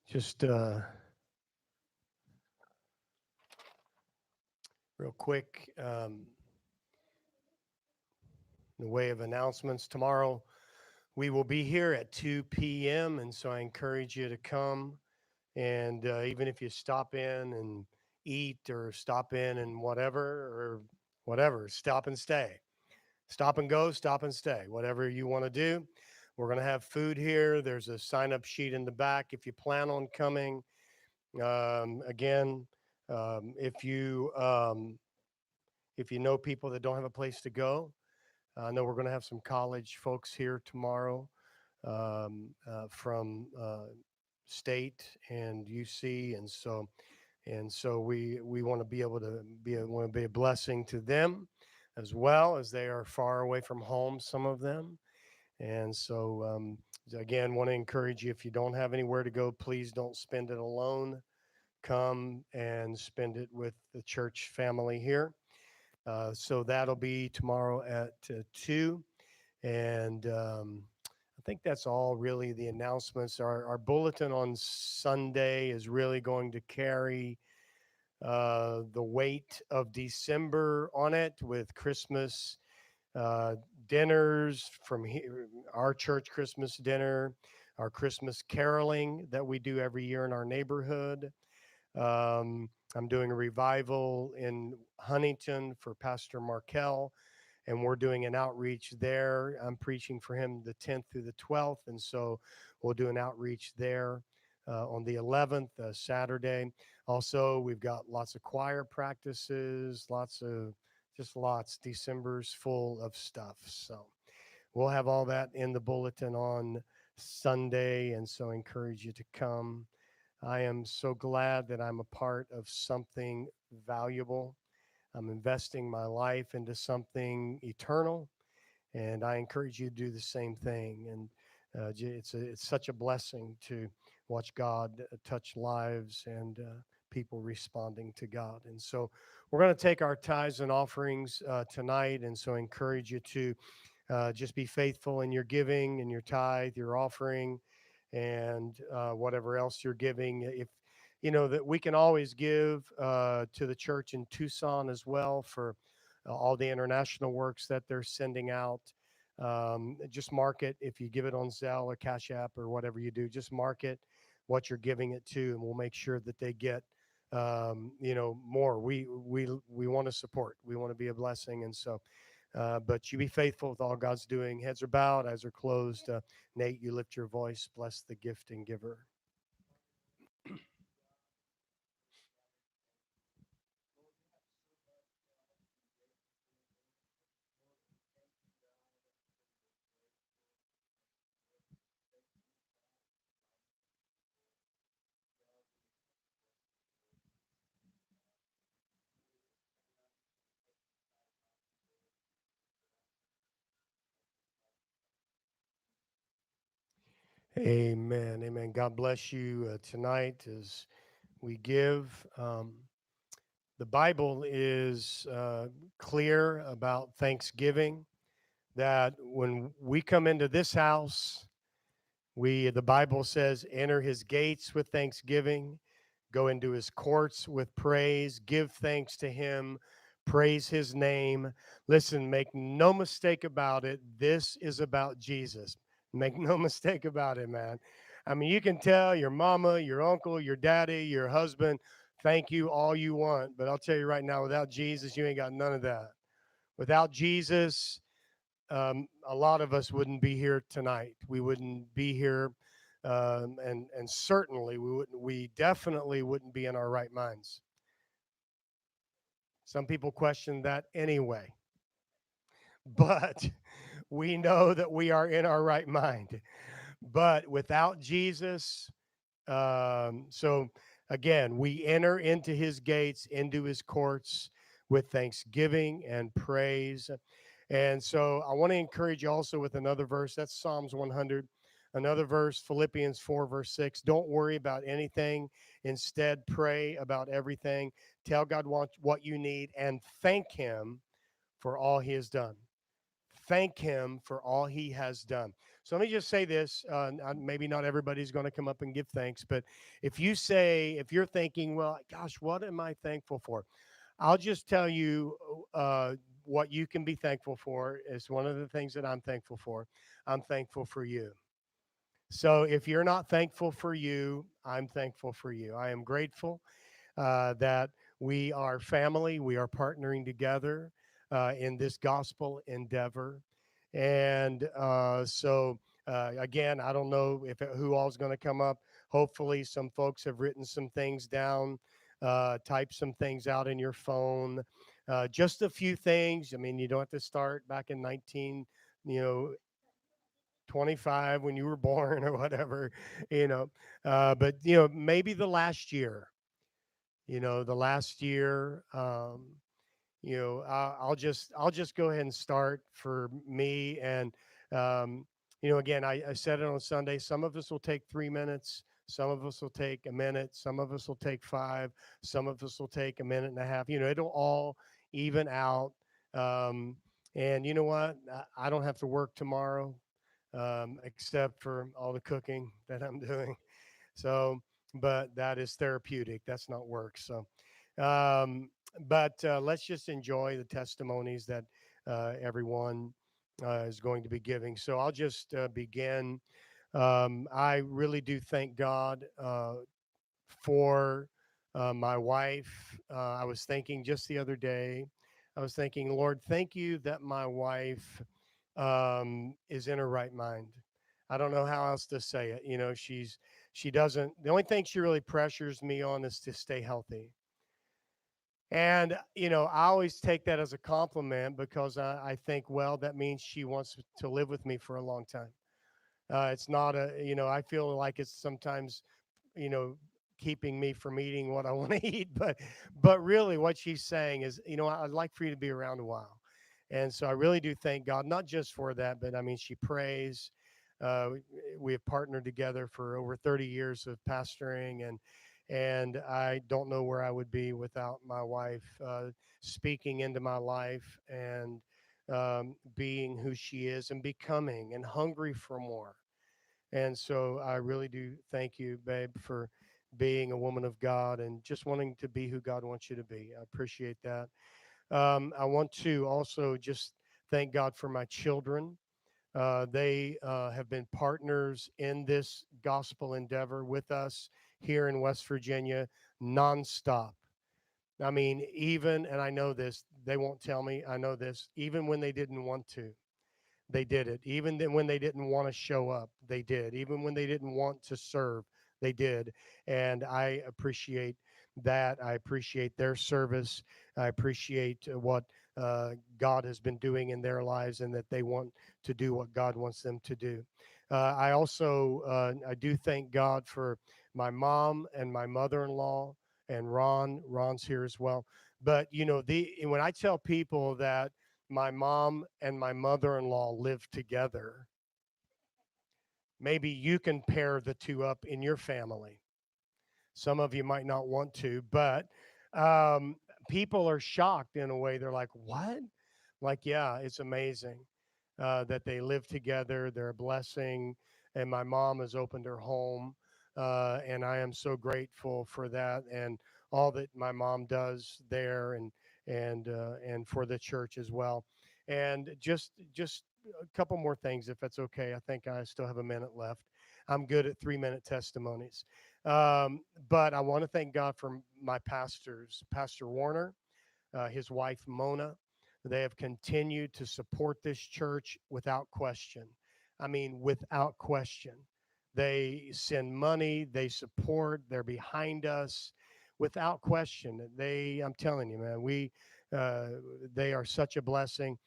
Just real quick, in the way of announcements, tomorrow we will be here at 2 p.m. And so I encourage you to come. And even if you stop in and eat or stop in and whatever, stop and stay. Stop and go, stop and stay, whatever you want to do. We're going to have food here. There's a sign up sheet in the back if you plan on coming. Again, if you know people that don't have a place to go, I know we're going to have some college folks here tomorrow from state and UC, and so we want to be able to want to be a blessing to them as well as they are far away from home, some of them. And so again, want to encourage you, if you don't have anywhere to go, please don't spend it alone. Come and spend it with the church family here. So that'll be tomorrow at 2. And I think that's all really the announcements. Our bulletin on Sunday is really going to carry the weight of December on it, with Christmas uh, dinners from here, our church Christmas dinner, our Christmas caroling that we do every year in our neighborhood. I'm doing a revival in Huntington for Pastor Markel, and we're doing an outreach there. I'm preaching for him the 10th through the 12th, and so we'll do an outreach there on the 11th, Saturday. Also, we've got lots of choir practices, lots. December's full of stuff. So we'll have all that in the bulletin on Sunday, and so I encourage you to come. I am so glad that I'm a part of something valuable. I'm investing my life into something eternal, and I encourage you to do the same thing. And it's such a blessing to watch God touch lives and people responding to God. And so we're going to take our tithes and offerings tonight, and so I encourage you to just be faithful in your giving and your tithe, your offering, and whatever else you're giving. If you know that we can always give to the church in Tucson as well for all the international works that they're sending out. Just mark it if you give it on Zelle or Cash App or whatever you do. Just mark it what you're giving it to, and we'll make sure that they get more. We want to support. We want to be a blessing, and so. But you be faithful with all God's doing. Heads are bowed, eyes are closed. Nate, you lift your voice. Bless the gift and giver. Amen. Amen. God bless you tonight as we give. The Bible is clear about Thanksgiving, that when we come into this house, the Bible says, enter his gates with thanksgiving, go into his courts with praise, give thanks to him, praise his name. Listen, make no mistake about it. This is about Jesus. Make no mistake about it, man. I mean, you can tell your mama, your uncle, your daddy, your husband, thank you all you want. But I'll tell you right now, without Jesus, you ain't got none of that. Without Jesus, a lot of us wouldn't be here tonight. We wouldn't be here, and certainly we definitely wouldn't be in our right minds. Some people question that anyway, but we know that we are in our right mind. But without Jesus, so again, we enter into his gates, into his courts with thanksgiving and praise. And so I want to encourage you also with another verse. That's Psalms 100. Another verse, Philippians 4, verse 6. Don't worry about anything. Instead, pray about everything. Tell God what you need and thank him for all he has done. Thank him for all he has done. So let me just say this. Maybe not everybody's going to come up and give thanks, but if you're thinking, well, gosh, what am I thankful for? I'll just tell you what you can be thankful for is one of the things that I'm thankful for. I'm thankful for you. So if you're not thankful for you, I'm thankful for you. I am grateful that we are family. We are partnering together in this gospel endeavor. And again, I don't know who all's going to come up. Hopefully, some folks have written some things down, typed some things out in your phone. Just a few things. I mean, you don't have to start back in 19, you know, 25 when you were born or whatever, you know. But maybe the last year. I'll just go ahead and start for me. And again, I said it on Sunday. Some of us will take 3 minutes. Some of us will take a minute. Some of us will take five. Some of us will take a minute and a half. It'll all even out. Um, and you know what? I don't have to work tomorrow, except for all the cooking that I'm doing. So, but that is therapeutic. That's not work. So, um, but let's just enjoy the testimonies that everyone is going to be giving. So I'll just begin. I really do thank God for my wife. I was thinking just the other day, I was thinking, Lord, thank you that my wife is in her right mind. I don't know how else to say it. She doesn't, the only thing she really pressures me on is to stay healthy. And, I always take that as a compliment because I think, well, that means she wants to live with me for a long time. It's not I feel like it's sometimes, you know, keeping me from eating what I want to eat. But really what she's saying is, I'd like for you to be around a while. And so I really do thank God, not just for that, but I mean, she prays. Uh, we have partnered together for over 30 years of pastoring, and I don't know where I would be without my wife speaking into my life and being who she is and becoming and hungry for more. And so I really do thank you, babe, for being a woman of God and just wanting to be who God wants you to be. I appreciate that. I want to also just thank God for my children. They have been partners in this gospel endeavor with us here in West Virginia nonstop. I mean, even, and I know this, they won't tell me, I know this, even when they didn't want to, they did it. Even then when they didn't want to show up, they did. Even when they didn't want to serve, they did. And I appreciate that. I appreciate their service. I appreciate what God has been doing in their lives and that they want to do what God wants them to do. I do thank God for my mom and my mother-in-law and Ron. Ron's here as well. But when I tell people that my mom and my mother-in-law live together, maybe you can pair the two up in your family. Some of you might not want to, but um, people are shocked in a way. They're like, what? Like, yeah, it's amazing that they live together. They're a blessing. And my mom has opened her home. And I am so grateful for that and all that my mom does there and for the church as well. And just a couple more things, if that's okay. I think I still have a minute left. I'm good at 3-minute testimonies. But I want to thank God for my pastors, Pastor Warner, his wife Mona. They have continued to support this church without question. I mean, without question. They send money, they support, they're behind us without question. I'm telling you, man, uh, they are such a blessing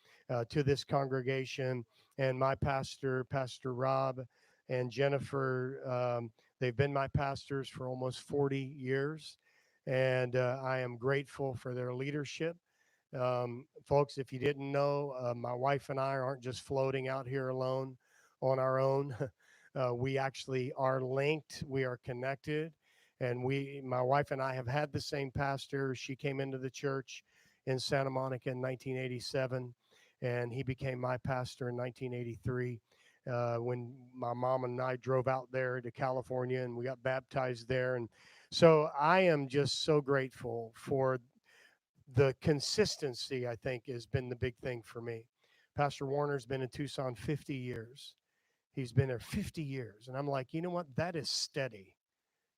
to this congregation. And my pastor, Pastor Rob and Jennifer, they've been my pastors for almost 40 years. And I am grateful for their leadership. Folks, if you didn't know, my wife and I aren't just floating out here alone on our own. We actually are linked, we are connected. And my wife and I have had the same pastor. She came into the church in Santa Monica in 1987, and he became my pastor in 1983. when my mom and I drove out there to California and we got baptized there. And so I am just so grateful for the consistency. I think has been the big thing for me. Pastor Warner's been in Tucson 50 years. He's been there 50 years. And I'm like, you know what? That is steady.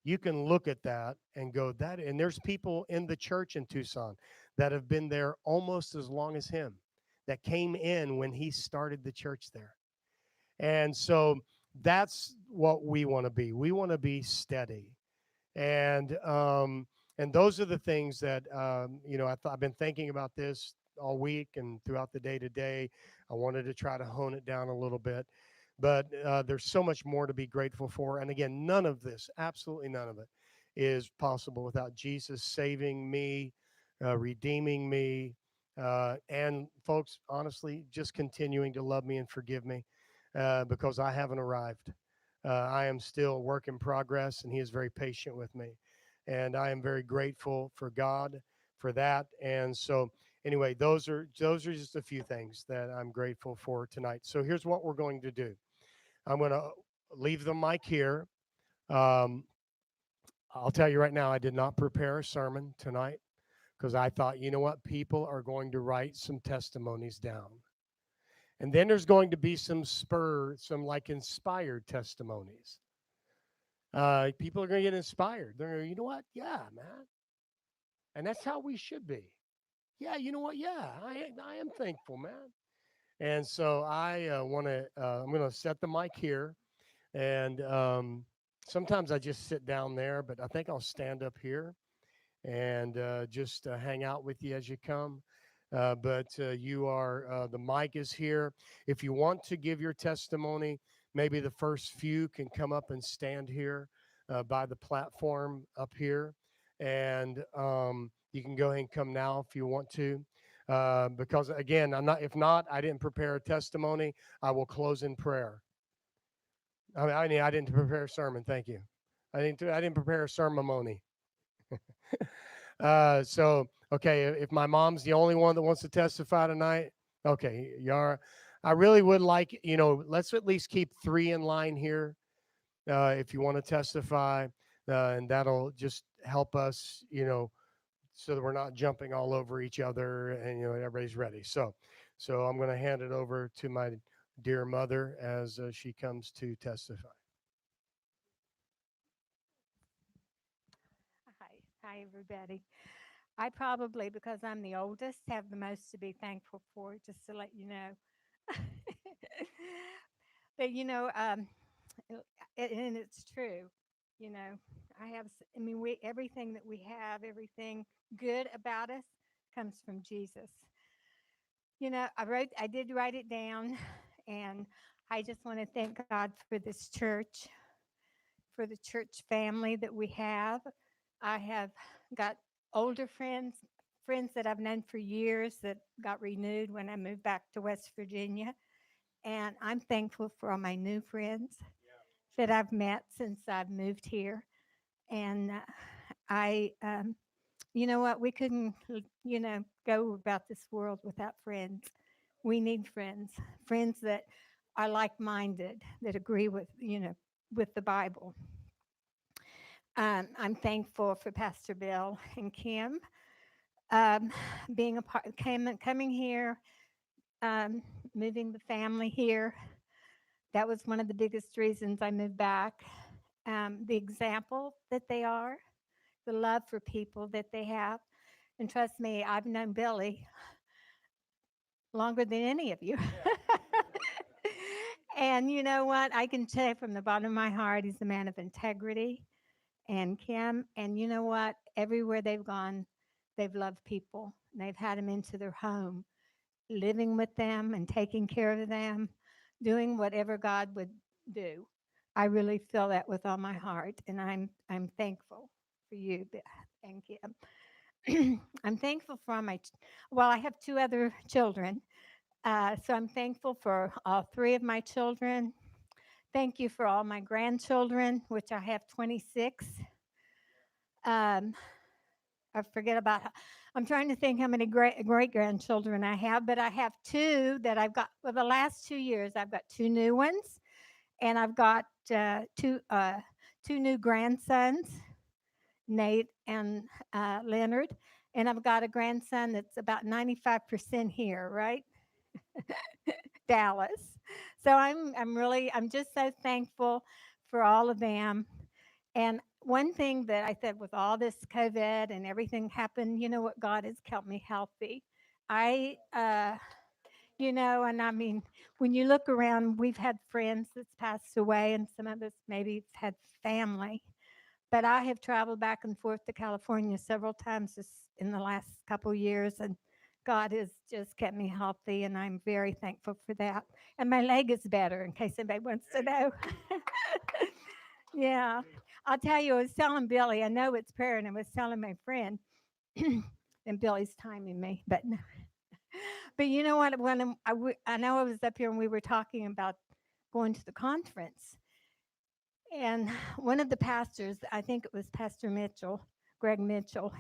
You can look at that and go, that. And there's people in the church in Tucson that have been there almost as long as him, that came in when he started the church there. And so that's what we want to be. We want to be steady. And and those are the things that I've been thinking about this all week and throughout the day today. I wanted to try to hone it down a little bit, but there's so much more to be grateful for. And again, none of this, absolutely none of it, is possible without Jesus saving me, redeeming me, and folks, honestly, just continuing to love me and forgive me because I haven't arrived. I am still a work in progress, and He is very patient with me. And I am very grateful for God for that. And so, anyway, those are just a few things that I'm grateful for tonight. So here's what we're going to do. I'm going to leave the mic here. Um, I'll tell you right now, I did not prepare a sermon tonight because I thought, you know what, people are going to write some testimonies down. And then there's going to be some like inspired testimonies. People are going to get inspired. They're going to, you know what? Yeah, man. And that's how we should be. Yeah, you know what? Yeah, I am thankful, man. And so I'm going to set the mic here. And sometimes I just sit down there, but I think I'll stand up here and just hang out with you as you come. But the mic is here. If you want to give your testimony, maybe the first few can come up and stand here by the platform up here. And you can go ahead and come now if you want to. Because again, if not, I didn't prepare a testimony. I will close in prayer. I didn't prepare a sermon. Thank you. I didn't prepare a sermon. Okay, if my mom's the only one that wants to testify tonight, okay, Yara, I really would like, let's at least keep three in line here if you want to testify, and that'll just help us, so that we're not jumping all over each other and, everybody's ready. So I'm going to hand it over to my dear mother as she comes to testify. Hi, everybody. I probably, because I'm the oldest, have the most to be thankful for, just to let you know. But and it's true. You know, I mean, everything that we have, everything good about us, comes from Jesus. I did write it down, and I just want to thank God for this church, for the church family that we have. I have got older friends that I've known for years that got renewed when I moved back to West Virginia. And I'm thankful for all my new friends that I've met since I've moved here. And I, you know what, we couldn't, go about this world without friends. We need friends, friends that are like minded, that agree with the Bible. I'm thankful for Pastor Bill and Kim um, being a part, coming here, um, moving the family here. That was one of the biggest reasons I moved back. The example that they are, the love for people that they have. And trust me, I've known Billy longer than any of you. And you know what? I can tell you from the bottom of my heart, he's a man of integrity. And Kim, and you know what? Everywhere they've gone, they've loved people. They've had them into their home, living with them and taking care of them, doing whatever God would do. I really feel that with all my heart, and I'm thankful for you. Thank you. I'm thankful for all well, I have two other children, so I'm thankful for all three of my children. Thank you for all my grandchildren, which I have 26. Um, I forget about. I'm trying to think how many great grandchildren I have, but I have two that I've got for the last 2 years. I've got two new ones, And I've got two new grandsons, Nate and Leonard, and I've got a grandson that's about 95% here, right? Dallas. So I'm just so thankful for all of them. And one thing that I said with all this COVID and everything happened, you know what? God has kept me healthy. I and I mean, when you look around, we've had friends that's passed away, and some of us maybe have had family. But I have traveled back and forth to California several times just in the last couple years, and God has just kept me healthy, and I'm very thankful for that. And my leg is better, in case anybody wants to know. Yeah, I'll tell you, I was telling Billy, I know it's prayer, and I was telling my friend, and Billy's timing me, but but you know what? I know I was up here and we were talking about going to the conference, and one of the pastors, I think it was Pastor Mitchell, Greg Mitchell,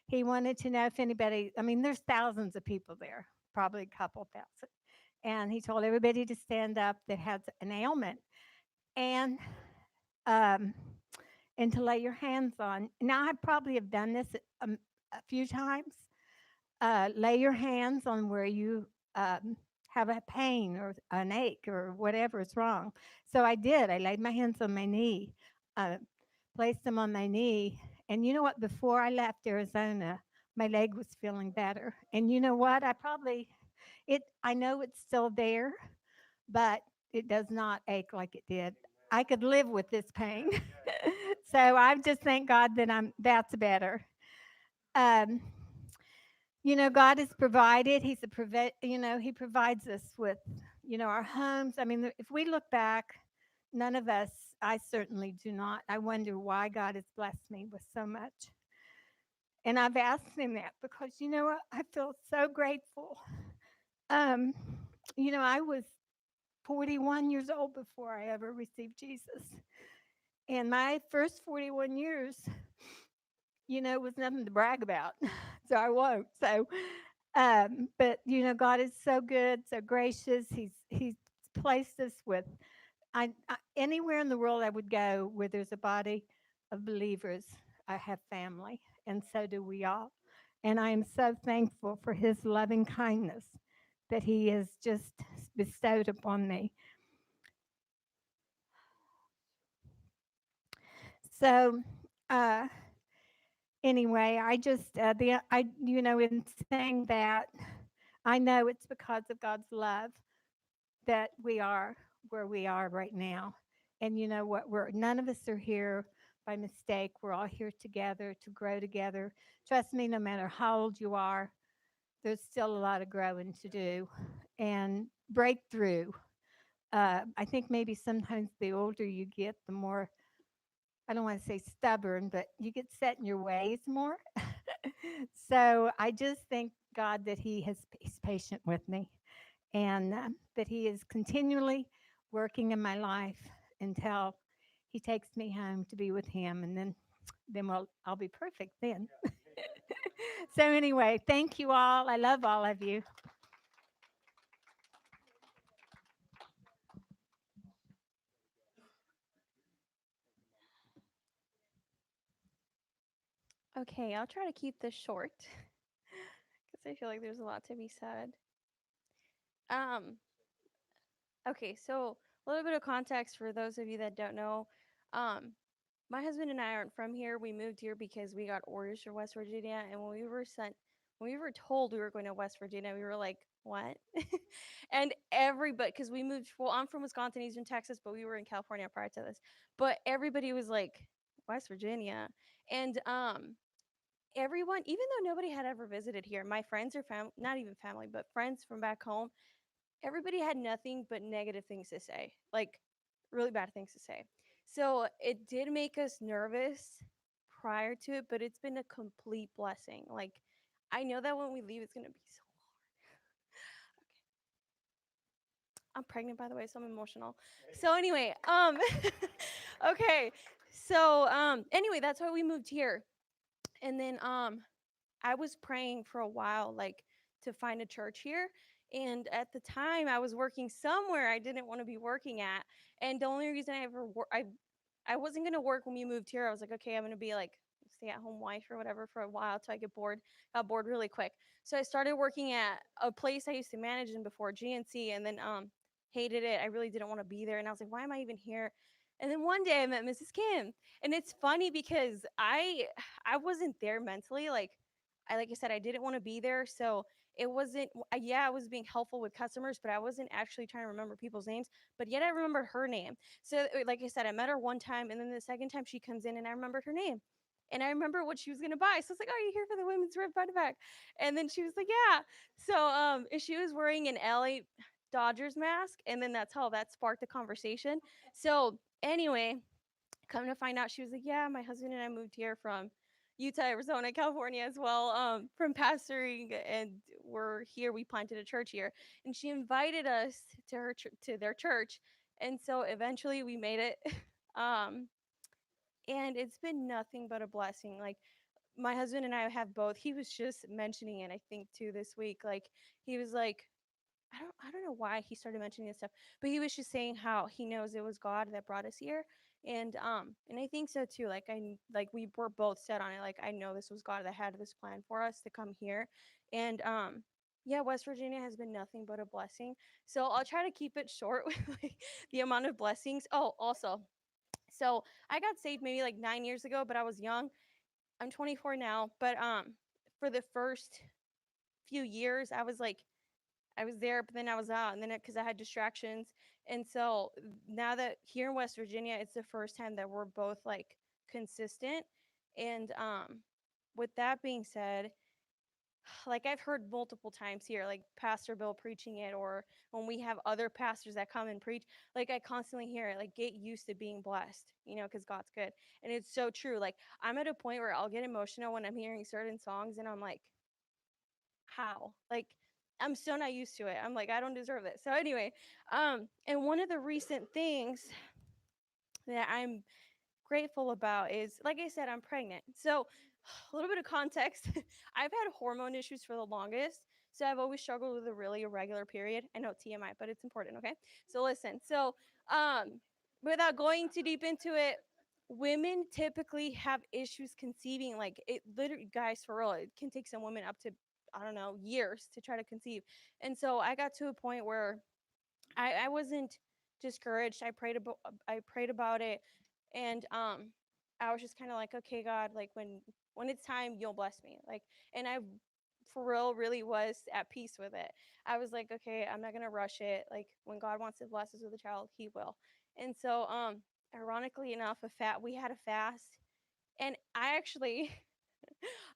he wanted to know if anybody, I mean, there's thousands of people there, probably a couple thousand. And he told everybody to stand up that has an ailment and um, and to lay your hands on. Now, I probably have done this a few times. Lay your hands on where you have a pain or an ache or whatever is wrong. So I did. I laid my hands on my knee, uh, placed them on my knee. And you know what? Before I left Arizona, my leg was feeling better. And you know what? I know it's still there, but it does not ache like it did. I could live with this pain. So I just thank God that that's better. Um, God has provided. He provides us with, our homes. I mean, if we look back, none of us, I certainly do not. I wonder why God has blessed me with so much. And I've asked him that because, what? I feel so grateful. Um, I was 41 years old before I ever received Jesus. And my first 41 years, was nothing to brag about. So I won't. But God is so good, so gracious. He's placed us with anywhere in the world I would go where there's a body of believers. I have family, and so do we all. And I am so thankful for His loving kindness that He has just bestowed upon me. So, uh, anyway, I just in saying that, I know it's because of God's love that we are where we are right now. And you know what? We're none of us are here by mistake. We're all here together to grow together. Trust me, no matter how old you are, there's still a lot of growing to do and breakthrough. I think maybe sometimes the older you get, the more, I don't want to say stubborn, but you get set in your ways more. So I just thank God that He's patient with me, and that He is continually working in my life until He takes me home to be with Him, and then I'll be perfect then. So anyway, thank you all. I love all of you. Okay, I'll try to keep this short because I feel like there's a lot to be said. Um, okay, so a little bit of context for those of you that don't know. Um, my husband and I aren't from here. We moved here because we got orders for West Virginia, and when we were told we were going to West Virginia, we were like, "What?" And everybody, because we moved. Well, I'm from Wisconsin, Eastern Texas, but we were in California prior to this. But everybody was like, "West Virginia," and everyone, even though nobody had ever visited here, my friends or not even family, but friends from back home, everybody had nothing but negative things to say, like really bad things to say. So it did make us nervous prior to it, but it's been a complete blessing. Like, I know that when we leave, it's going to be so I'm pregnant, by the way, so I'm emotional. So anyway, okay. So anyway, that's why we moved here. And then I was praying for a while, like to find a church here. And at the time, I was working somewhere I didn't want to be working at. And the only reason I wasn't gonna work when we moved here. I was like, okay, I'm gonna be like stay at home wife or whatever for a while till I get bored. Got bored really quick. So I started working at a place I used to manage in before, GNC, and then hated it. I really didn't want to be there. And I was like, why am I even here? And then one day I met Mrs. Kim. And it's funny because I wasn't there mentally. Like I said, I didn't want to be there. So it wasn't yeah, I was being helpful with customers, but I wasn't actually trying to remember people's names. But yet I remembered her name. So, like I said, I met her one time, and then the second time she comes in, and I remembered her name. And I remember what she was gonna buy. So I was like, "Oh, you here for the women's red by the back?" And then she was like, "Yeah." So, she was wearing an LA Dodgers mask, and then that's how that sparked the conversation. So, anyway, come to find out, she was like, "Yeah, my husband and I moved here from Utah, Arizona, California as well, from pastoring, and we're here. We planted a church here." And she invited us to to their church, and so eventually we made it. um, and it's been nothing but a blessing. Like my husband and I have both. He was just mentioning it, I think, too, this week. Like he was like, I don't know why he started mentioning this stuff, but he was just saying how he knows it was God that brought us here. And I think so too. Like we were both set on it. Like I know this was God that had this plan for us to come here. And yeah, West Virginia has been nothing but a blessing. So I'll try to keep it short with like the amount of blessings. Oh, also, so I got saved maybe like 9 years ago, but I was young. I'm 24 now, but for the first few years I was there, but then I was out, and then because I had distractions. And so now that here in West Virginia, it's the first time that we're both like consistent. And with that being said, like I've heard multiple times here, like Pastor Bill preaching it, or when we have other pastors that come and preach, like I constantly hear it, like get used to being blessed, because God's good. And it's so true. Like I'm at a point where I'll get emotional when I'm hearing certain songs, and I'm like, how? Like I'm still not used to it. I'm like, I don't deserve it. So anyway, and one of the recent things that I'm grateful about is, like I said, I'm pregnant. So a little bit of context. I've had hormone issues for the longest. So I've always struggled with a really irregular period. I know TMI, but it's important, okay? So listen. So without going too deep into it, women typically have issues conceiving. Like it literally, guys, for real, it can take some women up to, I don't know, years to try to conceive. And so I got to a point where I wasn't discouraged. I prayed about it, and I was just kind of like, okay, God, like when it's time, you'll bless me. Like, and I for real really was at peace with it. I was like, okay, I'm not gonna rush it. Like when God wants to bless us with a child, He will. And so, ironically enough, we had a fast, and I actually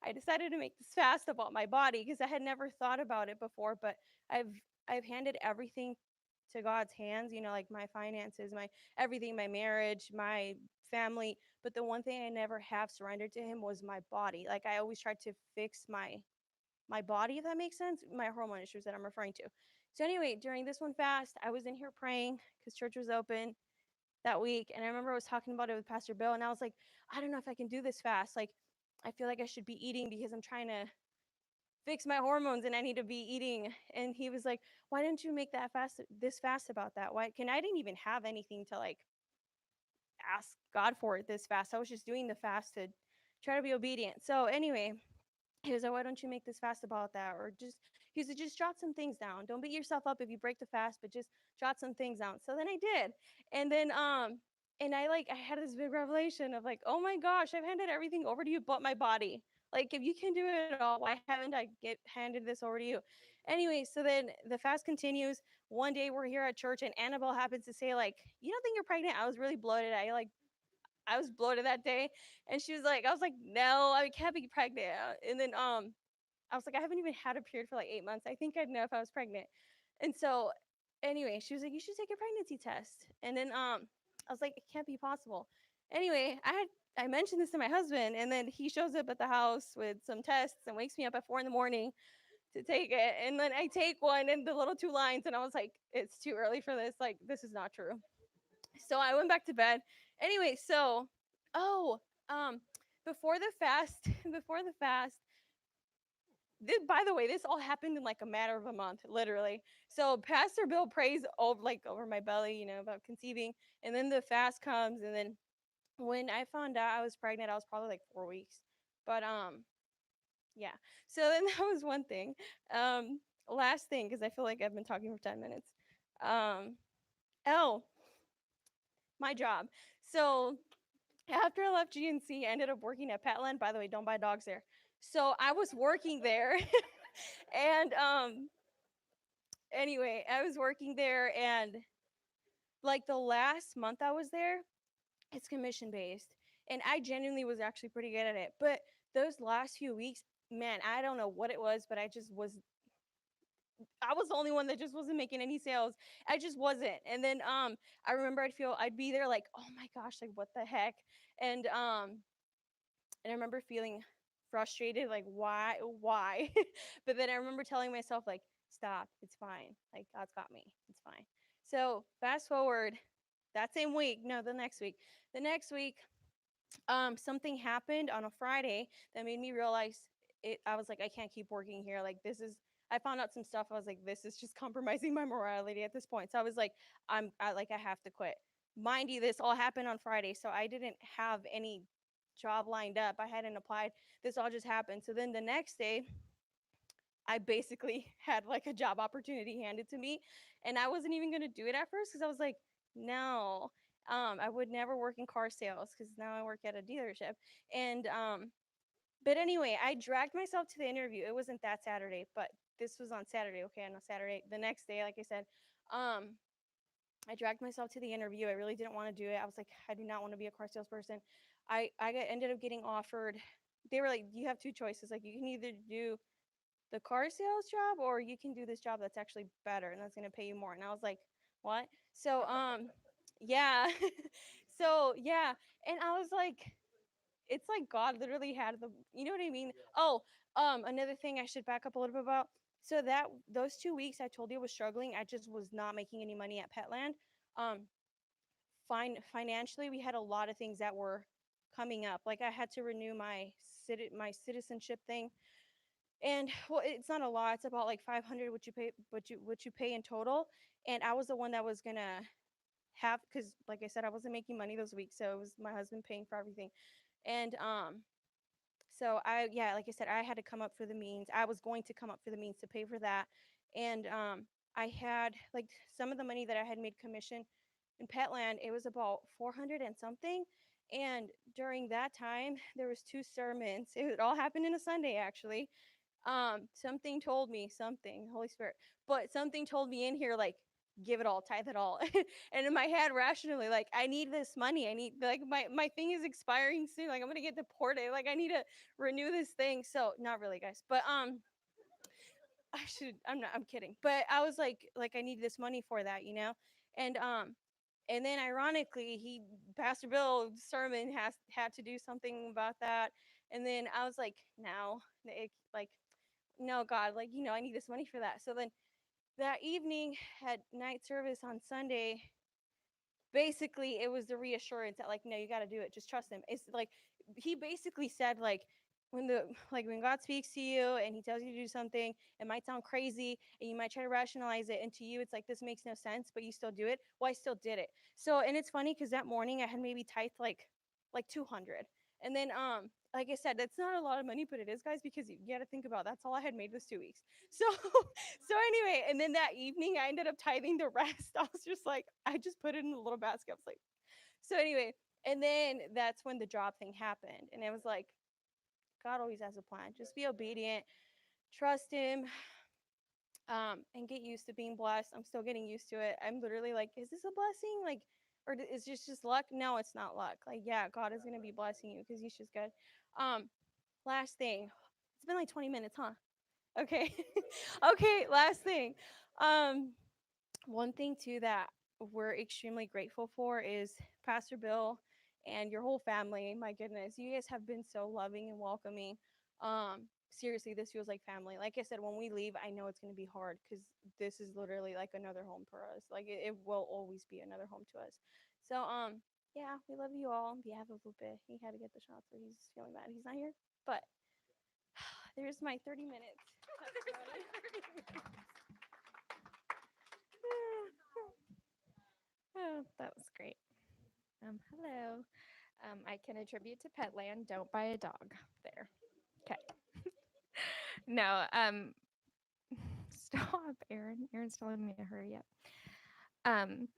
I decided to make this fast about my body because I had never thought about it before, but I've I've handed everything to God's hands, like my finances, my everything, my marriage, my family, but the one thing I never have surrendered to him was my body. Like I always tried to fix my body, if that makes sense, my hormone issues that I'm referring to. So anyway, during this one fast, I was in here praying cuz church was open that week, and I remember I was talking about it with Pastor Bill, and I was like, I don't know if I can do this fast. Like I feel like I should be eating because I'm trying to fix my hormones and I need to be eating. And he was like, why didn't you make this fast about that? Why can I didn't even have anything to like ask God for it this fast. I was just doing the fast to try to be obedient. So anyway, he was like, why don't you make this fast about that? Or just he said, just jot some things down. Don't beat yourself up if you break the fast, but just jot some things down. So then I did. And then and I had this big revelation of like, oh my gosh, I've handed everything over to you but my body. Like if you can do it all, why haven't I get handed this over to you? Anyway, so then the fast continues. One day we're here at church and Annabelle happens to say, like, you don't think you're pregnant? I was really bloated. I was bloated that day. And she was like, I was like, no, I can't be pregnant. And then I was like, I haven't even had a period for like 8 months. I think I'd know if I was pregnant. And so anyway, she was like, you should take a pregnancy test. And then I was like, it can't be possible. Anyway, I mentioned this to my husband, and then he shows up at the house with some tests and wakes me up at 4 in the morning to take it. And then I take one and the little 2 lines, and I was like, it's too early for this. Like, this is not true. So I went back to bed. Anyway, so oh, before the fast, before the fast, this, by the way, this all happened in like a matter of a month, literally. So Pastor Bill prays over like over my belly, about conceiving, and then the fast comes, and then when I found out I was pregnant, I was probably like 4 weeks. But yeah. So then that was one thing. Um, Last thing, because I feel like I've been talking for 10 minutes. Um, oh, my job. So after I left GNC, I ended up working at Petland. By the way, don't buy dogs there. So I was working there, and anyway, I was working there, and like the last month I was there, it's commission based, and I genuinely was actually pretty good at it. But those last few weeks, man, I don't know what it was, but I was the only one that just wasn't making any sales. I just wasn't. And then I remember I'd be there like, oh my gosh, like what the heck? And I remember feeling frustrated, like why? But then I remember telling myself like, stop, it's fine. Like God's got me. It's fine. So fast forward that same week, no, the next week. The next week, something happened on a Friday that made me realize it. I was like, I can't keep working here. Like this is. I found out some stuff. I was like, this is just compromising my morality at this point. So I was like, I have to quit. Mind you, this all happened on Friday, so I didn't have any job lined up. I hadn't applied. This all just happened. So then the next day, I basically had like a job opportunity handed to me, and I wasn't even gonna do it at first because I was like, no, I would never work in car sales because now I work at a dealership. And but anyway, I dragged myself to the interview. It wasn't that Saturday, but this was on Saturday. Okay, on a Saturday, the next day, like I said, um, I dragged myself to the interview. I really didn't want to do it. I was like, I do not want to be a car salesperson. Ended up getting offered. They were like, you have two choices. Like, you can either do the car sales job or you can do this job that's actually better and that's going to pay you more. And I was like, what? So yeah. So yeah, and I was like, it's like God literally had the, you know what I mean? Oh, another thing I should back up a little bit about. So that those 2 weeks I told you I was struggling, I just was not making any money at Petland. um Financially, we had a lot of things that were coming up. Like I had to renew my citizenship thing, and well, it's not a lot. It's about like 500 what you pay in total. And I was the one that was gonna have, because like I said, I wasn't making money those weeks, so it was my husband paying for everything. And so I yeah, like I said, I had to come up for the means. I was going to come up for the means to pay for that. And I had like some of the money that I had made commission in Petland, it was about 400 and something. And during that time, there was two sermons. It all happened in a Sunday, actually. Something told me, something, Holy Spirit, but something told me in here, like, give it all, tithe it all. And in my head, rationally, like, I need this money. I need, like, my thing is expiring soon. Like, I'm gonna get deported. Like, I need to renew this thing. So not really, guys, but I should, I'm not, I'm kidding. But I was like I need this money for that, And and then ironically, Pastor Bill's sermon has had to do something about that. And then I was like, no, like, no, God, like, I need this money for that. So then that evening at night service on Sunday, basically it was the reassurance that, like, no, you got to do it, just trust him. It's like he basically said, like, when God speaks to you and he tells you to do something, it might sound crazy and you might try to rationalize it, and to you it's like, this makes no sense, but you still do it. Well, I still did it. So, and it's funny because that morning I had maybe typed like 200. And then like I said, that's not a lot of money, but it is, guys, because you got to think about, that's all I had made was 2 weeks. So so anyway, and then that evening I ended up tithing the rest. I was just like, I just put it in a little basket. I was like, so anyway, and then that's when the job thing happened. And it was like, God always has a plan. Just be obedient, trust him, and get used to being blessed. I'm still getting used to it. I'm literally like, is this a blessing? Like, or is this just luck? No, it's not luck. Like, yeah, God is gonna be blessing you because he's just good. Um, Last thing. It's been like 20 minutes, huh? Okay. Okay, last thing. Um, One thing too that we're extremely grateful for is Pastor Bill and your whole family. My goodness, you guys have been so loving and welcoming. Seriously, this feels like family. Like I said, when we leave, I know it's going to be hard because this is literally like another home for us. Like it will always be another home to us. So yeah, we love you all on behalf of Lupe. He had to get the shot, so he's feeling bad he's not here. But There's my 30 minutes testimony. Oh, that was great. Hello. I can attribute to Petland. Don't buy a dog there. Okay. No. Stop, Aaron. Aaron's telling me to hurry up. Um.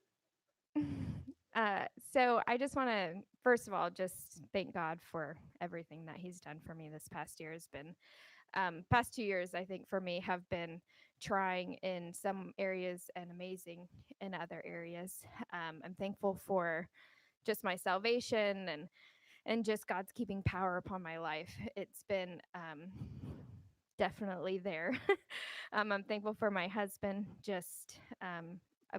So I just want to first of all just thank God for everything that He's done for me this past year. Has been past 2 years, I think, for me have been trying in some areas and amazing in other areas. I'm thankful for just my salvation and just God's keeping power upon my life. It's been definitely there. I'm thankful for my husband. Just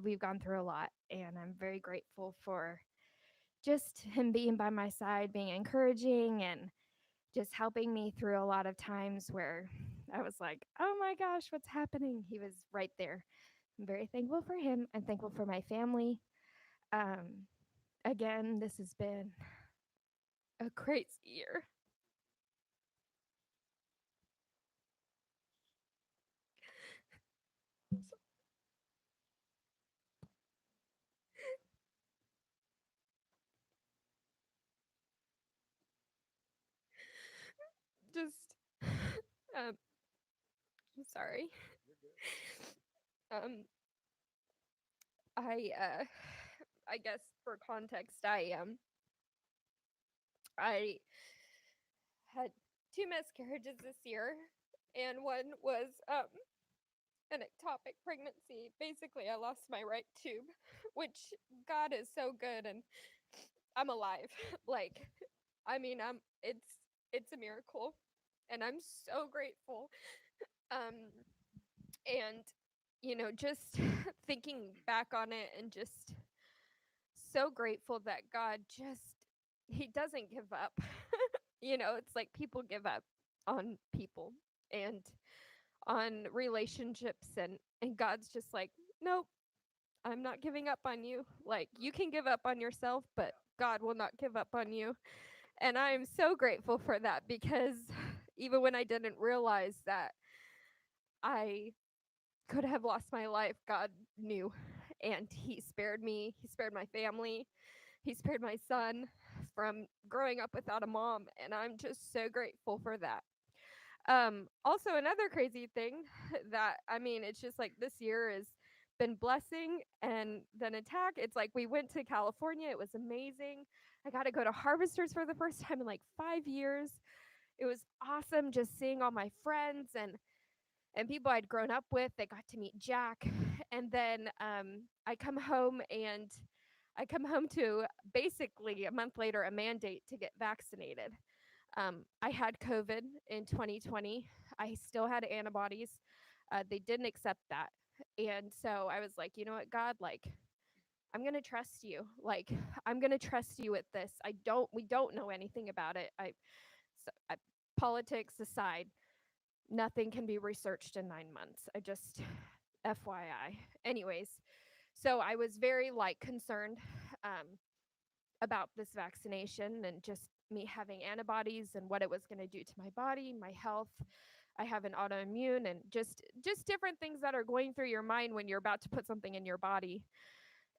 we've gone through a lot, and I'm very grateful for just him being by my side, being encouraging, and just helping me through a lot of times where I was like, oh my gosh, what's happening? He was right there. I'm very thankful for him. I'm thankful for my family. Um, Again, this has been a crazy year. Just, I'm sorry. Um, I guess for context, I had two miscarriages this year, and one was an ectopic pregnancy. Basically, I lost my right tube, which God is so good, and I'm alive. Like, I mean, it's a miracle, and I'm so grateful. Um, and just thinking back on it, and just so grateful that God just He doesn't give up. It's like people give up on people and on relationships, and God's just like, nope, I'm not giving up on you. Like, you can give up on yourself, but God will not give up on you. And I'm so grateful for that, because even when I didn't realize that I could have lost my life, God knew. And He spared me. He spared my family. He spared my son from growing up without a mom. And I'm just so grateful for that. Also, another crazy thing that, I mean, it's just like this year has been blessing and then attack. It's like we went to California. It was amazing. I got to go to Harvesters for the first time in like 5 years. It was awesome just seeing all my friends and people I'd grown up with. They got to meet Jack. And then I come home to basically a month later a mandate to get vaccinated. I had COVID in 2020. I still had antibodies. They didn't accept that. And so I was like, you know what, God, like, I'm going to trust you. Like, I'm going to trust you with this. We don't know anything about it. Politics aside, nothing can be researched in 9 months. FYI. Anyways, so I was very like concerned about this vaccination and just me having antibodies and what it was going to do to my body, my health. I have an autoimmune, and just different things that are going through your mind when you're about to put something in your body.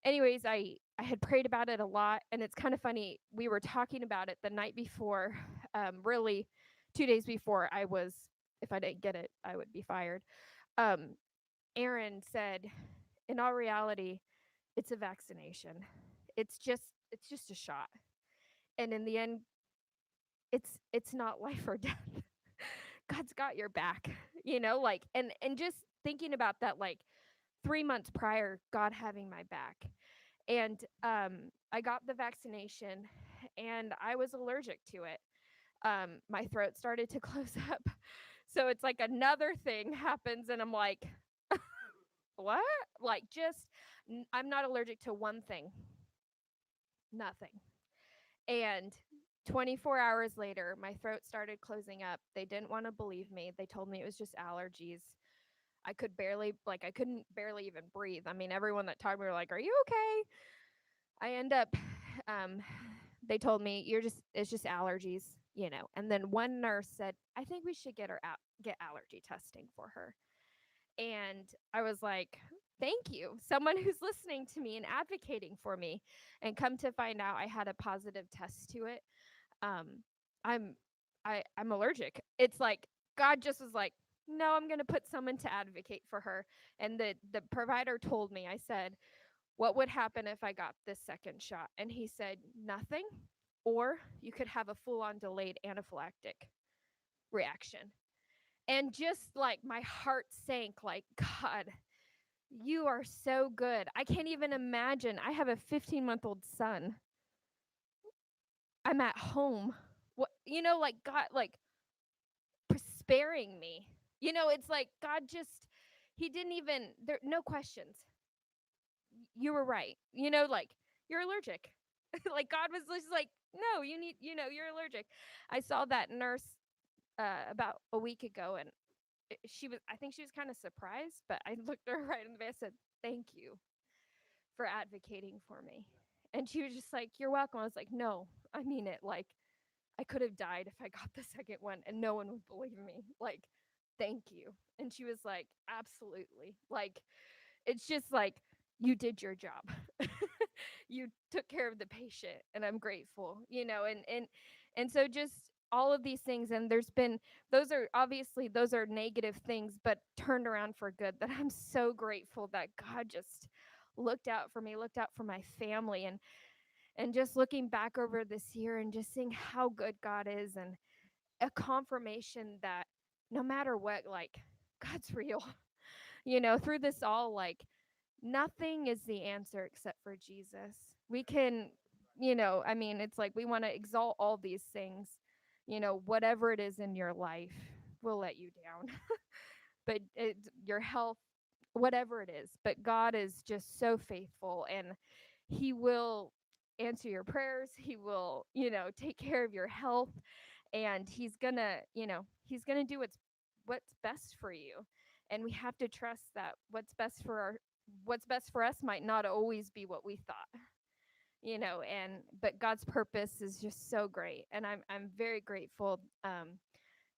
Anyways, I had prayed about it a lot, and it's kind of funny. We were talking about it the night before, really 2 days before I was, if I didn't get it, I would be fired. Um, Aaron said, in all reality, it's a vaccination. It's just a shot. And in the end, it's not life or death. God's got your back, like, and just thinking about that, like 3 months prior, God having my back. And I got the vaccination, and I was allergic to it. My throat started to close up. So it's like another thing happens, and I'm like, what? Like, I'm not allergic to one thing, nothing. And 24 hours later, my throat started closing up. They didn't want to believe me. They told me it was just allergies. I couldn't barely even breathe. I mean, everyone that talked to me were like, "Are you okay?" I end up, um, they told me, it's just allergies. And then one nurse said, I think we should get allergy testing for her. And I was like, thank you, someone who's listening to me and advocating for me. And come to find out, I had a positive test to it. um I'm I'm allergic. It's like God just was like, no, I'm going to put someone to advocate for her. And the provider told me, I said, what would happen if I got this second shot? And he said, nothing, or you could have a full on delayed anaphylactic reaction. And just like my heart sank, like, God, you are so good. I can't even imagine. I have a 15-month-old son. I'm at home. What, like God, like sparing me. It's like God just, he didn't even, there, no questions. You were right. Like, you're allergic. Like, God was just like, no, you need, you're allergic. I saw that nurse about a week ago, and I think she was kind of surprised, but I looked her right in the face and said, thank you for advocating for me. And she was just like, you're welcome. I was like, no, I mean it. Like, I could have died if I got the second one and no one would believe me. Like, thank you. And she was like, absolutely. Like, it's just like, you did your job. You took care of the patient, and I'm grateful, and so just all of these things. And there's been, those are negative things, but turned around for good, that I'm so grateful that God just looked out for me, looked out for my family. And just looking back over this year and just seeing how good God is, and a confirmation that no matter what, like, God's real. Through this all, like, nothing is the answer except for Jesus. We can, I mean, it's like we want to exalt all these things, whatever it is in your life will let you down. But your health, whatever it is. But God is just so faithful, and He will answer your prayers. He will, take care of your health, and He's gonna do what's best for you. And we have to trust that what's best for us might not always be what we thought. And but God's purpose is just so great, and I'm very grateful.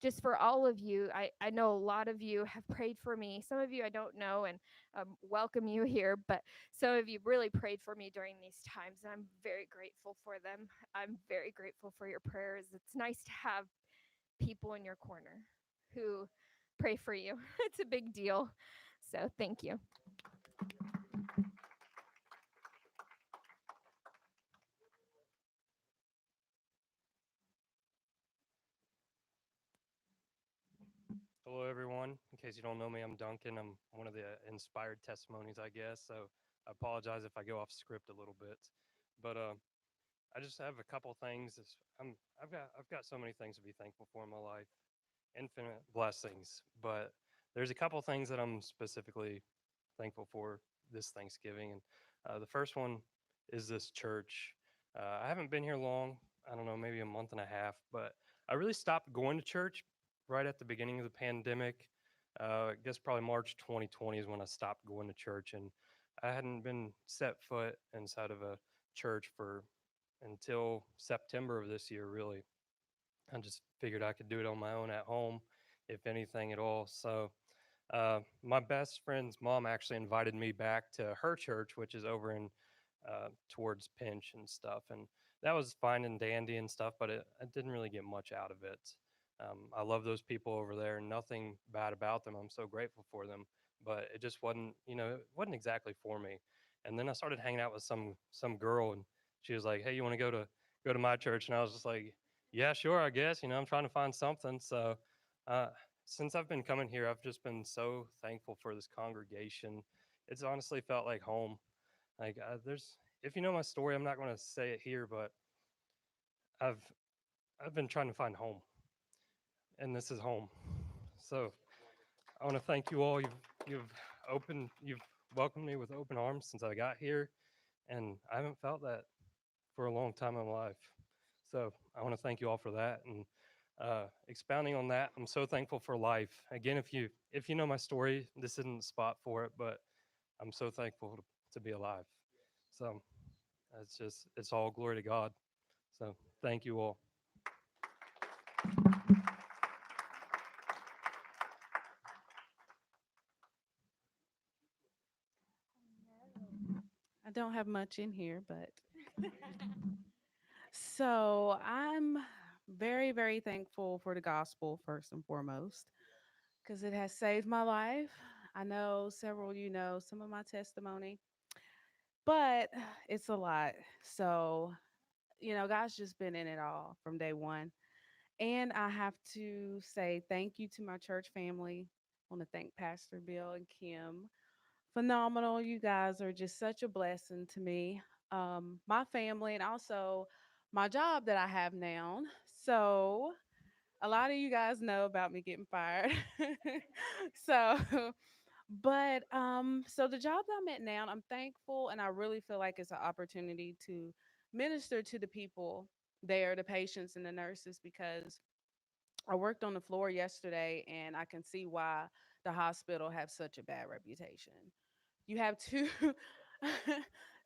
Just for all of you. I know a lot of you have prayed for me. Some of you I don't know, and welcome you here, but some of you really prayed for me during these times, and I'm very grateful for them. I'm very grateful for your prayers. It's nice to have people in your corner who pray for you. It's a big deal. So thank you. Hello, everyone. In case you don't know me, I'm Duncan. I'm one of the inspired testimonies, I guess. So I apologize if I go off script a little bit, but I just have a couple things. I've got so many things to be thankful for in my life, infinite blessings. But there's a couple things that I'm specifically thankful for this Thanksgiving, and the first one is this church. I haven't been here long. I don't know, maybe a month and a half, but I really stopped going to church right at the beginning of the pandemic. I guess probably March 2020 is when I stopped going to church, and I hadn't been set foot inside of a church for until September of this year, really. I just figured I could do it on my own at home, if anything at all. So my best friend's mom actually invited me back to her church, which is over in towards Pinch and stuff, and that was fine and dandy and stuff. But I didn't really get much out of it. I love those people over there, and nothing bad about them. I'm so grateful for them, but it just wasn't, it wasn't exactly for me. And then I started hanging out with some girl, and she was like, "Hey, you want to go to my church?" And I was just like, "Yeah, sure, I guess." I'm trying to find something. So uh, since I've been coming here, I've just been so thankful for this congregation. It's honestly felt like home. Like if you know my story, I'm not going to say it here, but I've I've been trying to find home, and this is home. So I want to thank you all. You've welcomed me with open arms since I got here, and I haven't felt that for a long time in my life. So I want to thank you all for that. And expounding on that, I'm so thankful for life. Again, if you know my story, this isn't the spot for it, but I'm so thankful to be alive. So it's all glory to God. So thank you all. I don't have much in here, but so I'm very, very thankful for the gospel first and foremost because it has saved my life. I know several of you know some of my testimony, but it's a lot. So, God's just been in it all from day one. And I have to say thank you to my church family. I want to thank Pastor Bill and Kim. Phenomenal. You guys are just such a blessing to me. My family, and also my job that I have now. So, a lot of you guys know about me getting fired. so, so the job that I'm at now, I'm thankful and I really feel like it's an opportunity to minister to the people there, the patients and the nurses, because I worked on the floor yesterday and I can see why the hospital have such a bad reputation. You have two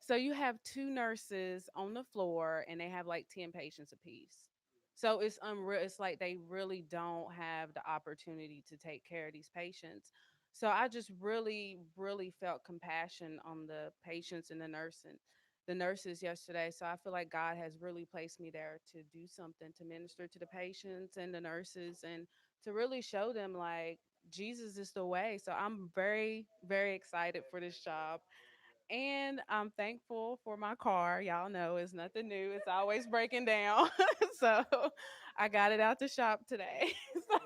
so you have two nurses on the floor and they have like 10 patients apiece. So it's unreal. It's like they really don't have the opportunity to take care of these patients. So I just really, really felt compassion on the patients and the nurses yesterday. So I feel like God has really placed me there to do something to minister to the patients and the nurses and to really show them like Jesus is the way. So I'm very, very excited for this job. And I'm thankful for my car. Y'all know it's nothing new. It's always breaking down. so I got it out the shop today. so,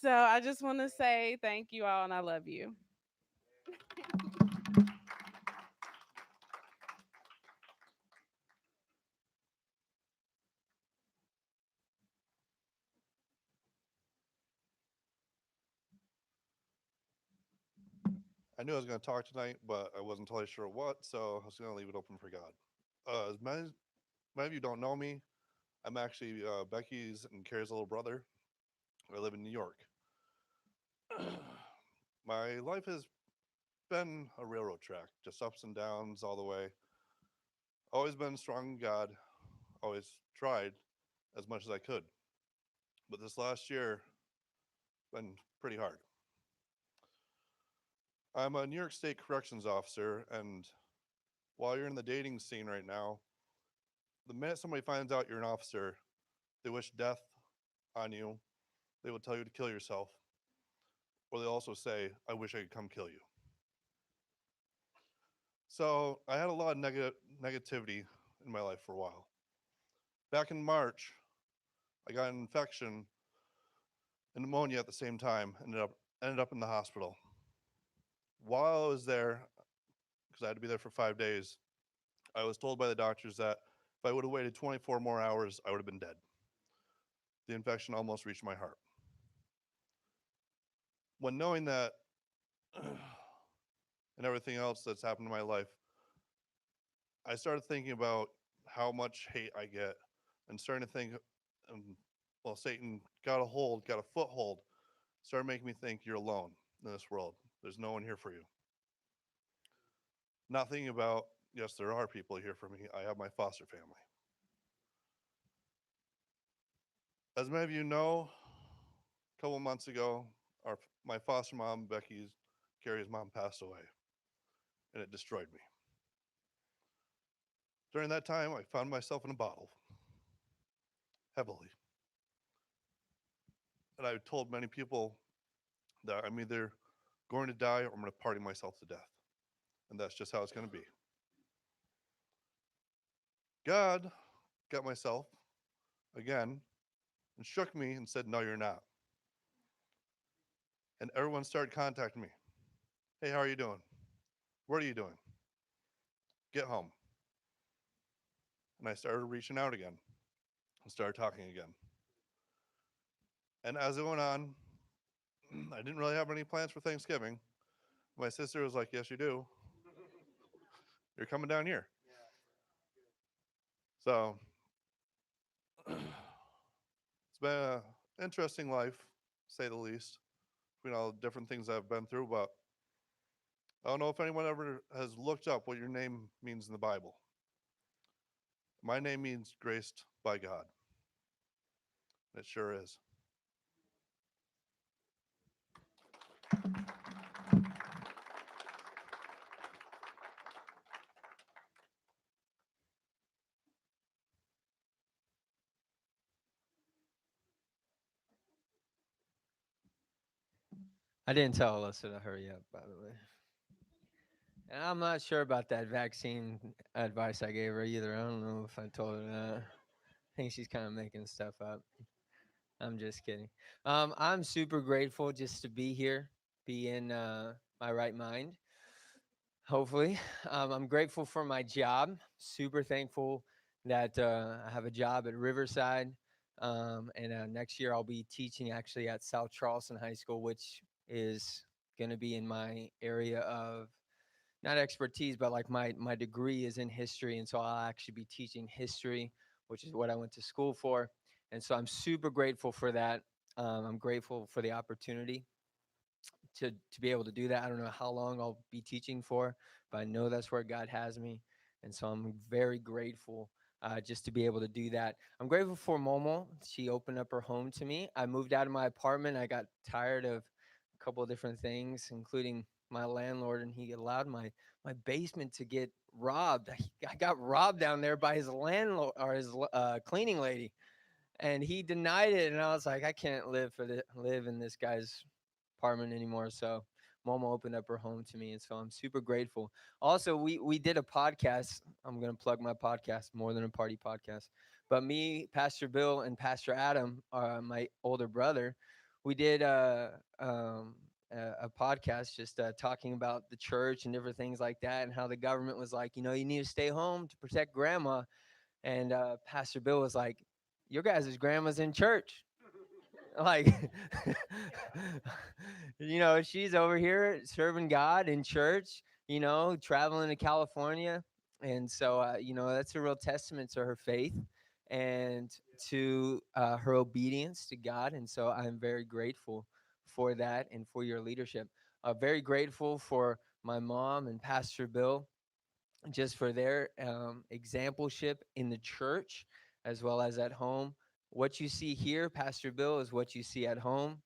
so I just want to say thank you all and I love you. I knew I was going to talk tonight, but I wasn't totally sure what, so I was going to leave it open for God. As many of you don't know me, I'm actually Becky's and Carrie's little brother. I live in New York. My life has been a railroad track, just ups and downs all the way. Always been strong in God, always tried as much as I could. But this last year, been pretty hard. I'm a New York State corrections officer, and while you're in the dating scene right now, the minute somebody finds out you're an officer, they wish death on you. They will tell you to kill yourself, or they'll also say, "I wish I could come kill you." So I had a lot of negativity in my life for a while. Back in March, I got an infection and pneumonia at the same time. Ended up in the hospital. While I was there, because I had to be there for 5 days, I was told by the doctors that if I would have waited 24 more hours, I would have been dead. The infection almost reached my heart. When knowing that and everything else that's happened in my life, I started thinking about how much hate I get and starting to think, well, Satan got a foothold, started making me think you're alone in this world. There's no one here for you. Not thinking about, yes, there are people here for me. I have my foster family. As many of you know, a couple months ago, my foster mom, Carrie's mom, passed away, and it destroyed me. During that time, I found myself in a bottle, heavily. And I told many people that I'm either going to die or I'm going to party myself to death. And that's just how it's going to be. God got myself again and shook me and said, "No, you're not." And everyone started contacting me. "Hey, how are you doing? What are you doing? Get home." And I started reaching out again and started talking again. And as it went on, I didn't really have any plans for Thanksgiving. My sister was like, "Yes, you do. You're coming down here." So it's been an interesting life, to say the least, between all the different things I've been through. But I don't know if anyone ever has looked up what your name means in the Bible. My name means graced by God. It sure is. I didn't tell Alyssa to hurry up, by the way. And I'm not sure about that vaccine advice I gave her either. I don't know if I told her that. I think she's kind of making stuff up. I'm just kidding. I'm super grateful just to be here, be in my right mind. Hopefully, I'm grateful for my job. Super thankful that I have a job at Riverside, and next year I'll be teaching actually at South Charleston High School, which is going to be in my area of not expertise, but like my degree is in history, and so I'll actually be teaching history, which is what I went to school for, and so I'm super grateful for that. I'm grateful for the opportunity to be able to do that. I don't know how long I'll be teaching for, but I know that's where God has me, and so I'm very grateful just to be able to do that. I'm grateful for Momo. She opened up her home to me. I moved out of my apartment. I got tired of a couple of different things, including my landlord, and he allowed my basement to get robbed. I got robbed down there by his landlord or his cleaning lady, and he denied it. And I was like, I can't live in this guy's apartment anymore. So Momo opened up her home to me, and so I'm super grateful. Also, we did a podcast. I'm gonna plug my podcast, More Than a Party podcast. But me, Pastor Bill, and Pastor Adam, my older brother, we did a podcast just talking about the church and different things like that, and how the government was like, you need to stay home to protect grandma. And Pastor Bill was like, your guys' grandma's in church. Like, she's over here serving God in church, traveling to California. And so, that's a real testament to her faith and to her obedience to God. And so I'm very grateful for that and for your leadership. Very grateful for my mom and Pastor Bill just for their exampleship in the church as well as at home. What you see here, Pastor Bill, is what you see at home,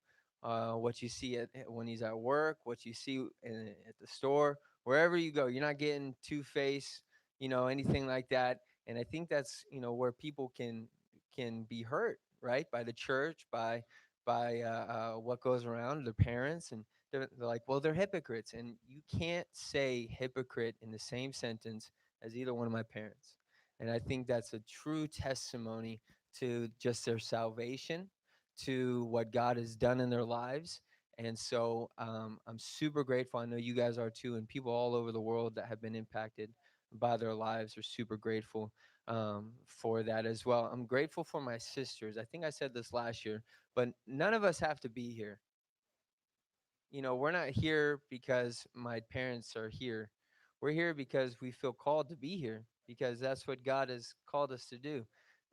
what you see when he's at work, what you see at the store, wherever you go. You're not getting two face, anything like that. And I think that's where people can be hurt, right, by the church, by what goes around their parents, and they're like, well, they're hypocrites. And you can't say hypocrite in the same sentence as either one of my parents. And I think that's a true testimony to just their salvation, to what God has done in their lives. And so I'm super grateful. I know you guys are too. And people all over the world that have been impacted by their lives are super grateful for that as well. I'm grateful for my sisters. I think I said this last year, but none of us have to be here. We're not here because my parents are here. We're here because we feel called to be here because that's what God has called us to do.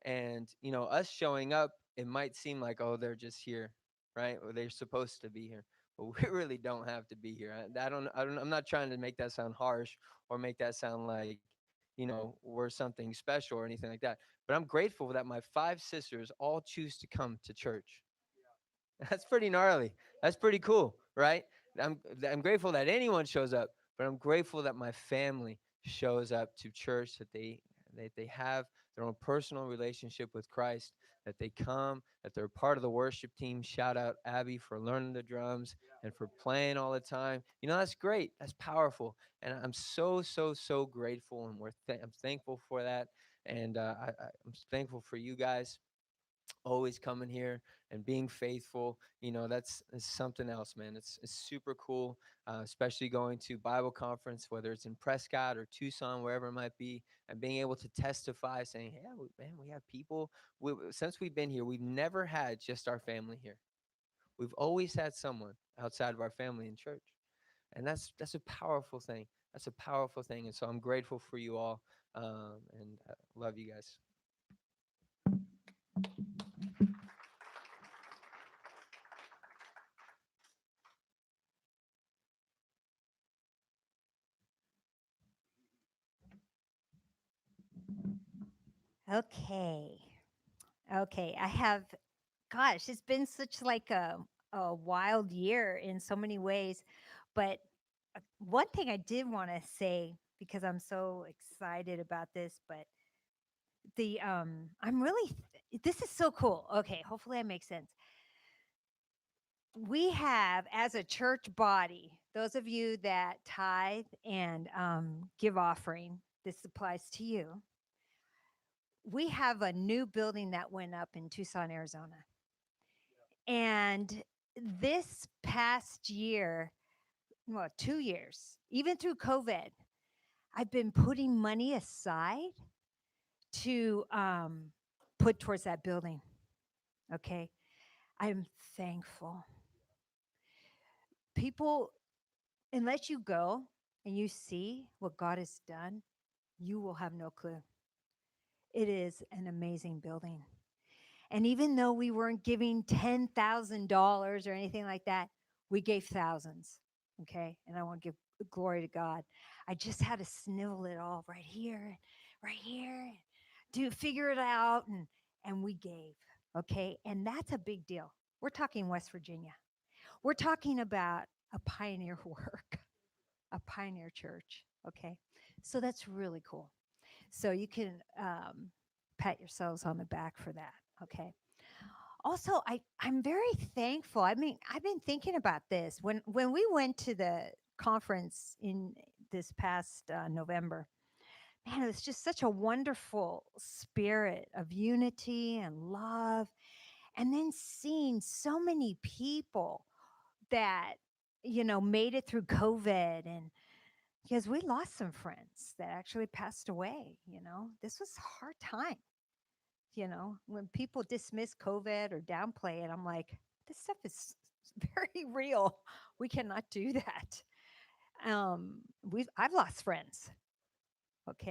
And, us showing up, it might seem like, oh, they're just here, right? Or they're supposed to be here. But we really don't have to be here. I'm not trying to make that sound harsh or make that sound like, we're something special or anything like that. But I'm grateful that my five sisters all choose to come to church. That's pretty gnarly. That's pretty cool, right? I'm grateful that anyone shows up, but I'm grateful that my family shows up to church, that they have their own personal relationship with Christ, that they come, that they're part of the worship team. Shout out Abby for learning the drums and for playing all the time. That's great. That's powerful, and I'm so so so grateful, and I'm thankful for that, and I'm thankful for you guys always coming here and being faithful. That's something else, man. It's super cool, especially going to Bible conference, whether it's in Prescott or Tucson, wherever it might be, and being able to testify, saying, "Hey, man, we have people." Since we've been here, we've never had just our family here. We've always had someone outside of our family in church, and that's a powerful thing. That's a powerful thing, and so I'm grateful for you all, and love you guys. Okay. Okay. Gosh, it's been such like a wild year in so many ways. But one thing I did want to say, because I'm so excited about this, but I'm really, this is so cool. Okay. Hopefully I make sense. we have, as a church body, those of you that tithe and give offering, this applies to you. We have a new building that went up in Tucson, Arizona. And this past year, well, 2 years, even through COVID, I've been putting money aside to put towards that building. Okay. I'm thankful. People, unless you go and you see what God has done, you will have no clue. It is an amazing building. And even though we weren't giving $10,000 or anything like that, we gave thousands. Okay. And I want to give glory to God. I just had to snivel it all right here, to figure it out. And we gave. Okay. And that's a big deal. We're talking West Virginia. We're talking about a pioneer work, a pioneer church. Okay. So that's really cool. So you can pat yourselves on the back for that. Okay. Also, I'm very thankful. I mean, I've been thinking about this when we went to the conference in this past November. Man, it was just such a wonderful spirit of unity and love, and then seeing so many people that made it through COVID, and because we lost some friends that actually passed away. This was a hard time. When people dismiss COVID or downplay it, I'm like, this stuff is very real. We cannot do that. I've lost friends. Okay.